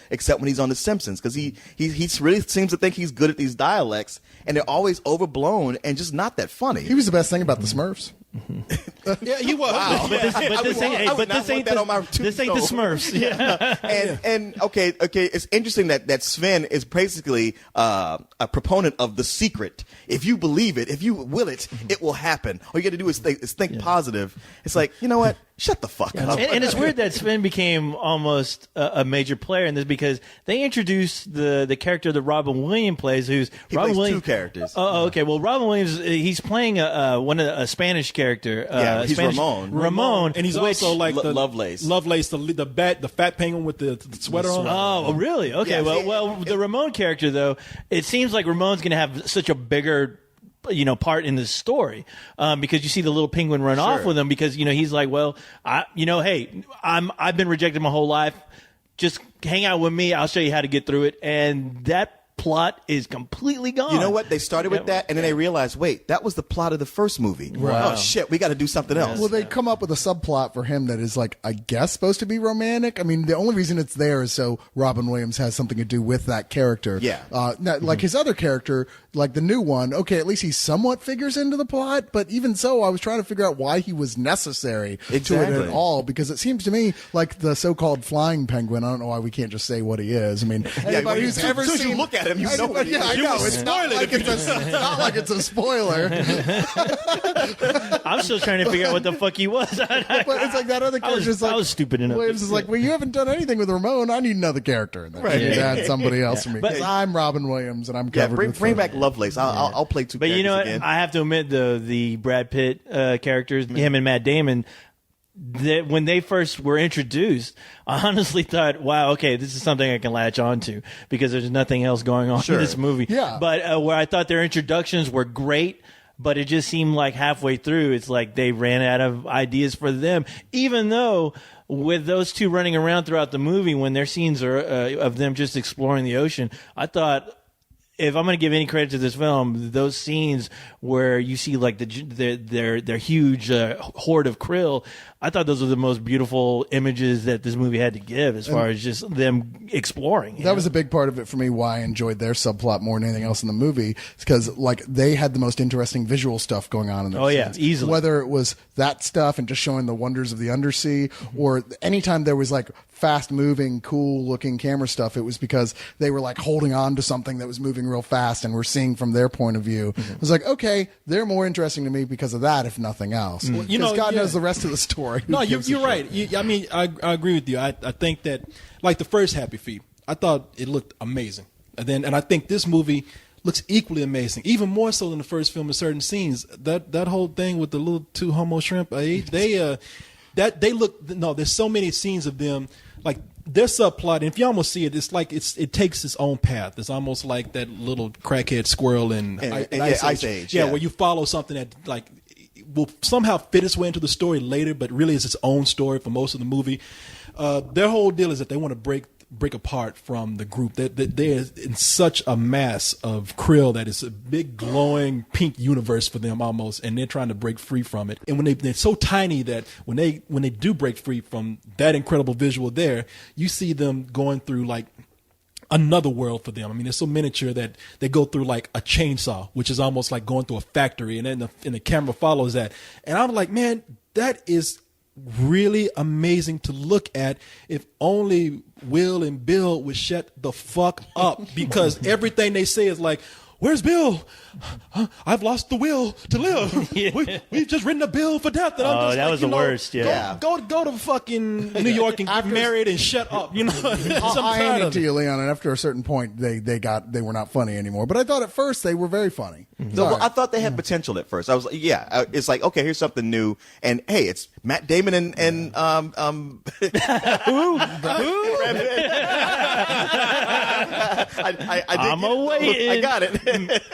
except when he's on The Simpsons, because he really seems to think he's good at these dialects, and they're always overblown and just not that funny. He was the best thing about the Smurfs. Yeah, he was. Wow. But this ain't the Smurfs. Yeah. And okay, it's interesting that Sven is basically a proponent of The Secret. If you believe it, if you will it, it will happen. All you got to do is think positive. It's like, you know what? Shut the fuck up. And it's weird that Sven became almost a major player in this, because they introduced the character that Robin Williams plays, He plays two characters. Oh, okay. Well, Robin Williams, he's playing a Spanish character. He's Ramon. Ramon, and he's also like the Lovelace. Lovelace, the fat penguin with the sweater on. Oh, really? Okay. Yeah. Well, the Ramon character, though, it seems like Ramon's going to have such a bigger part in this story, because you see the little penguin run off with him, because he's like, well, hey, I've been rejected my whole life. Just hang out with me. I'll show you how to get through it. And that plot is completely gone. You know what? They started with that, and then they realized, wait, that was the plot of the first movie. Right. Oh shit, we got to do something else. Well, they come up with a subplot for him that is, like, I guess supposed to be romantic. I mean, the only reason it's there is so Robin Williams has something to do with that character. Yeah. Like his other character, like the new one, okay, at least he somewhat figures into the plot, but even so, I was trying to figure out why he was necessary to it at all, because it seems to me like the so-called flying penguin, I don't know why we can't just say what he is. I mean, anybody who's ever as soon as seen... you look at him, you know what he is. Yeah, I know. It's not like it's a spoiler. I'm still trying to figure out what the fuck he was. But it's like that other character is like... I was stupid enough. Williams is like, well, you haven't done anything with Ramon. I need another character in there. Right. You add somebody else for me. Because I'm Robin Williams, and I'm Yeah, covered with bring fur. back Lovelace. I'll play two But characters you know what? again. I have to admit, the Brad Pitt characters, him and Matt Damon, that when they first were introduced, I honestly thought, wow, okay, this is something I can latch on to, because there's nothing else going on in this movie. Yeah. But where I thought their introductions were great, but it just seemed like halfway through, it's like they ran out of ideas for them, even though with those two running around throughout the movie, when their scenes are of them just exploring the ocean, I thought, if I'm going to give any credit to this film, those scenes where you see like their huge horde of krill, I thought those were the most beautiful images that this movie had to give, as far as just them exploring. That was a big part of it for me, why I enjoyed their subplot more than anything else in the movie. It's because, like, they had the most interesting visual stuff going on in their scenes. Easily. Whether it was that stuff and just showing the wonders of the undersea, or anytime there was, like, fast-moving, cool-looking camera stuff, it was because they were, like, holding on to something that was moving real fast, and we're seeing from their point of view. It was like, okay, they're more interesting to me because of that, if nothing else. Well, Because God knows the rest of the story. No, Who gives a you're shit? right. I mean, I agree with you. I think that, like the first Happy Feet, I thought it looked amazing. And I think this movie looks equally amazing, even more so than the first film in certain scenes. That whole thing with the little two homo shrimp, they look. No, there's so many scenes of them, like their subplot. And if you almost see it, it's like it takes its own path. It's almost like that little crackhead squirrel in Ice Age. Yeah, where you follow something that like will somehow fit its way into the story later, but really is its own story for most of the movie. Their whole deal is that they want to break apart from the group. They're in such a mass of krill that it's a big glowing pink universe for them almost, and they're trying to break free from it. And when they're so tiny that when they do break free from that incredible visual there, you see them going through like another world for them. I mean, they're so miniature that they go through like a chainsaw, which is almost like going through a factory, and then the camera follows that. And I'm like, man, that is really amazing to look at. If only Will and Bill would shut the fuck up, because everything they say is like, where's Bill? I've lost the will to live. We've just written a bill for death. And I'm just that like, was the worst. Yeah. Go to fucking New York and get married and shut up. You know, I hand it to you, Leon. And after a certain point, they were not funny anymore. But I thought at first they were very funny. So, well, I thought they had potential at first. I was like, it's like, okay, here's something new, and hey, it's Matt Damon and Who? I'm awaiting. I got it.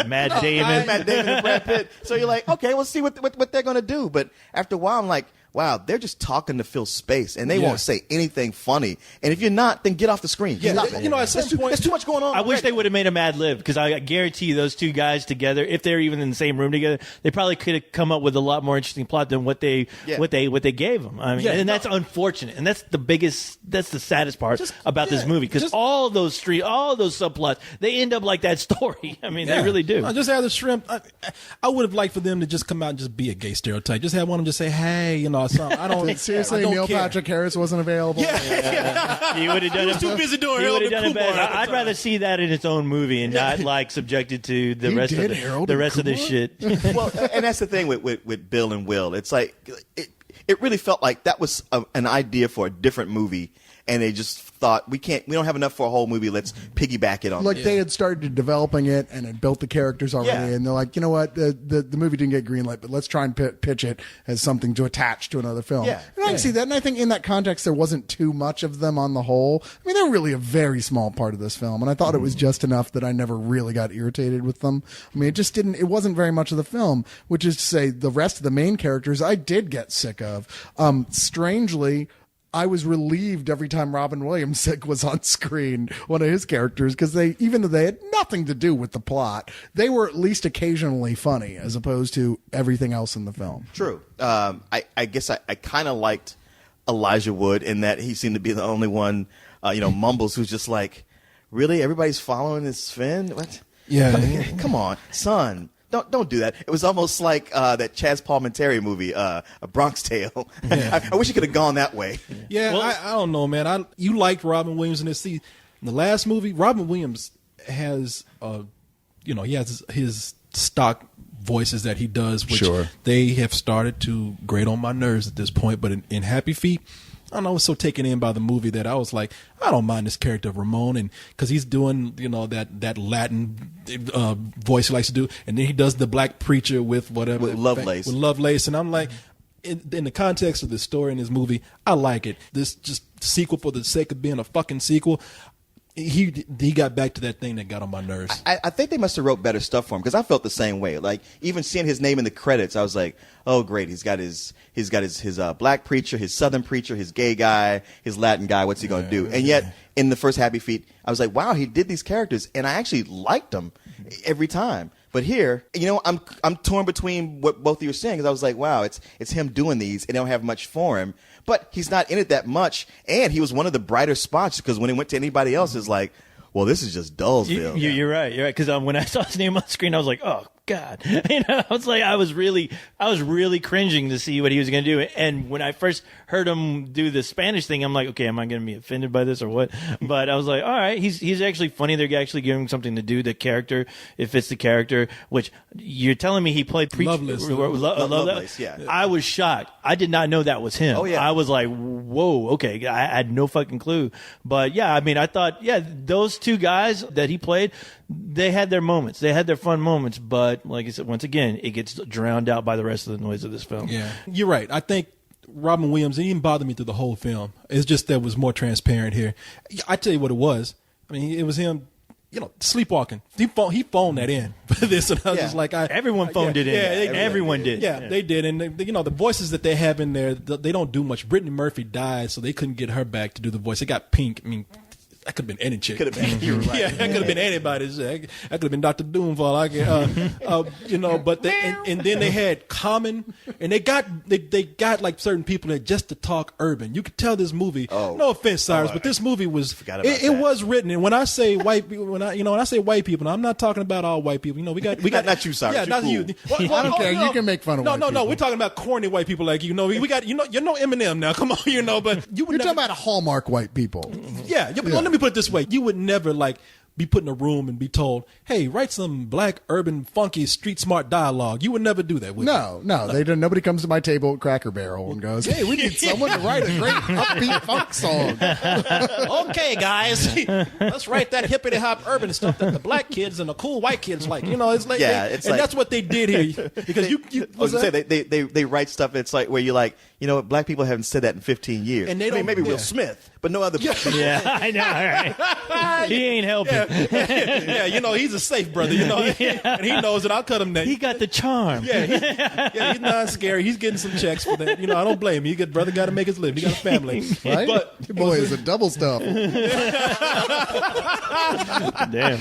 Matt Damon. Matt Damon and Brad Pitt. So you're like, okay, we'll see what they're gonna do. But after a while, I'm like, wow, they're just talking to fill space, and they won't say anything funny. And if you're not, then get off the screen. Yeah, Stop it. you know, at some point, there's too much going on. I wish already. they would have made a Mad Lib, because I guarantee you those two guys together, if they're even in the same room together, they probably could have come up with a lot more interesting plot than what they gave them. I mean, Yeah, and that's unfortunate, and that's the saddest part about this movie, because just- all those subplots, they end up like that story. I mean, they really do. I just have the shrimp. I would have liked for them to just come out and just be a gay stereotype. Just have one of them just say, "Hey, you know, I don't." Seriously, I don't Neil care. Patrick Harris wasn't available. You would have done it. too busy doing He would have Harold done and it better. Kumar at the I'd time. rather see that in its own movie and not like subjected to the He rest did of Harold the and rest of this Kumar? shit. Well, and that's the thing with Bill and Will. It's like it really felt like that was an idea for a different movie, and they just thought we don't have enough for a whole movie. Let's piggyback it on. Like they had started developing it and had built the characters already, Yeah. and they're like, you know what, the movie didn't get greenlit, but let's try and pitch it as something to attach to another film. Yeah. And I can see that, and I think in that context there wasn't too much of them on the whole. I mean, they're really a very small part of this film, and I thought it was just enough that I never really got irritated with them. I mean, it wasn't very much of the film, which is to say the rest of the main characters I did get sick of. Strangely, I was relieved every time Robin Williams was on screen, one of his characters, because even though they had nothing to do with the plot, they were at least occasionally funny as opposed to everything else in the film. True. I guess I kind of liked Elijah Wood in that he seemed to be the only one, Mumbles, who's just like, really? Everybody's following this Sven? What? Yeah. Come on, son. Don't do that. It was almost like that Chaz Palminteri movie, A Bronx Tale. I wish it could have gone that way. Yeah, Well- I don't know, man. You liked Robin Williams in this. See, in the last movie, Robin Williams has, he has his stock voices that he does, which Sure. they have started to grate on my nerves at this point. But in Happy Feet, I don't know, I was so taken in by the movie that I was like, I don't mind this character of Ramon, and because he's doing, that Latin voice he likes to do, and then he does the black preacher with whatever With Lovelace. with Lovelace, and I'm like, in the context of the story in this movie, I like it. This just sequel for the sake of being a fucking sequel. He got back to that thing that got on my nerves. I think they must have wrote better stuff for him because I felt the same way. Like even seeing his name in the credits, I was like, "Oh, great! He's got his black preacher, his Southern preacher, his gay guy, his Latin guy. What's he going to do?" And yet, in the first Happy Feet, I was like, "Wow, he did these characters," and I actually liked them every time. But here, I'm torn between what both of you are saying because I was like, "Wow, it's him doing these, and they don't have much for him." But he's not in it that much, and he was one of the brighter spots because when it went to anybody else, it's like, well, this is just Dullsville. You're right. You're right. Because when I saw his name on the screen, I was like, oh God. I was like, I was really cringing to see what he was going to do. And when I first heard him do the Spanish thing, I'm like, okay, am I going to be offended by this or what? But I was like, all right, he's actually funny. They're actually giving him something to do. The character, it fits the character. Which you're telling me he played Lovelace. Lovelace, yeah. I was shocked. I did not know that was him. Oh, yeah. I was like, whoa, okay. I had no fucking clue. But yeah, I mean, I thought, yeah, those two guys that he played, they had their moments. They had their fun moments. But like I said, once again, it gets drowned out by the rest of the noise of this film. Yeah, you're right. I think Robin Williams, it didn't bother me through the whole film. It's just that it was more transparent here. I tell you what it was. I mean, it was him, sleepwalking. He phoned that in for this, and I was Yeah. just like, Everyone phoned it in. Everyone did. Yeah, they did, and the voices that they have in there, they don't do much. Brittany Murphy died, so they couldn't get her back to do the voice. It got Pink. I mean, that could have been any chick. Could have been. You're right. Yeah, that could have been anybody. That could have been Dr. Doomfall. But and then they had Common, and they got like certain people that just to talk urban. You could tell this movie. Oh. No offense, Cyrus, but this movie was. Forgot about It that. was written, and when I say white people, when I say white people, I'm not talking about all white people. We got Not you, Cyrus. Yeah, You're not cool. you. I don't care. You can make fun of no, white no, people. We're talking about corny white people like we got Eminem now. Come on, but you would You're never, talking about Hallmark white people. yeah, but let me put it this way: you would never be put in a room and be told, "Hey, write some black, urban, funky, street smart dialogue." You would never do that, would you? No, they don't. Nobody comes to my table at Cracker Barrel and goes, "Hey, we need someone to write a great upbeat funk song." Okay, guys, let's write that hippity hop urban stuff that the black kids and the cool white kids like. It's like, Yeah, it's and like- that's what they did here because I was gonna say they write stuff. It's like where you're like, black people haven't said that in 15 years. And they I mean, don't- maybe yeah. Will Smith, but no other. Yeah, I know. Right? He ain't helping. Yeah, you know, he's a safe brother, you know, and he knows that I'll cut him that. He got the charm. Yeah, he's not scary. He's getting some checks for that. You know, I don't blame him. Brother got to make his living. He got a family. Right? But Your boy is a double stuff. Damn.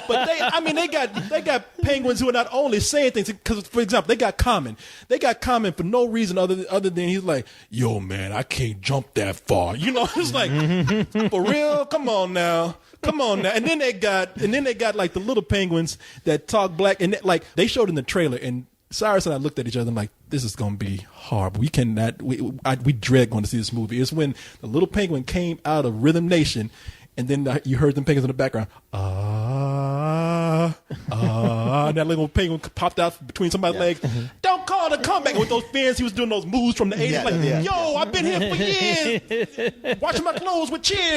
But they got penguins who are not only saying things, because for example, they got Common for no reason other than he's like, yo man, I can't jump that far. You know, it's like, for real? Come on now. And then they got like the little penguins that talk black, and they showed in the trailer, and Cyrus and I looked at each other and like, this is going to be horrible. We cannot, we dread going to see this movie. It's when the little penguin came out of Rhythm Nation, and then you heard them penguins in the background. And that little penguin popped out between somebody's legs. Don't call it a comeback. With those fins, he was doing those moves from the 80s. Yo, I've been here for years. Washing my clothes with cheers.